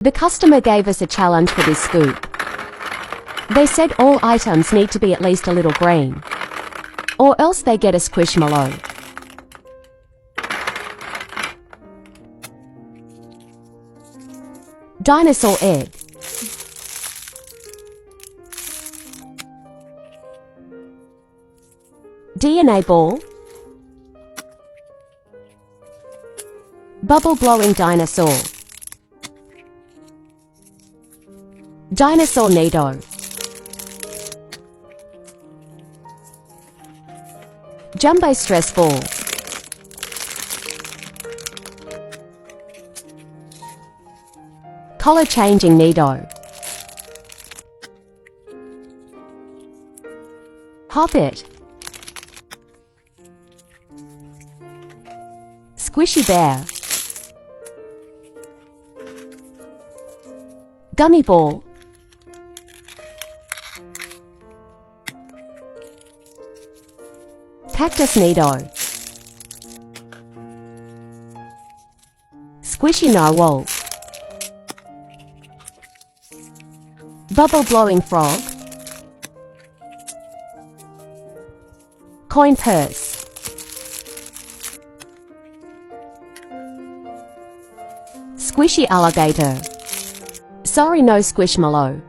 The customer gave us a challenge for this scoop. They said all items need to be at least a little green, or else they get a squishmallow. Dinosaur egg. DNA ball. Bubble blowing dinosaur. Dinosaur Nido. Jumbo stress ball. Color changing Nido. Hoppet. Squishy bear. Gummy ball. Cactus Nido. Squishy narwhal. Bubble blowing frog. Coin purse. Squishy alligator. Sorry, no squishmallow.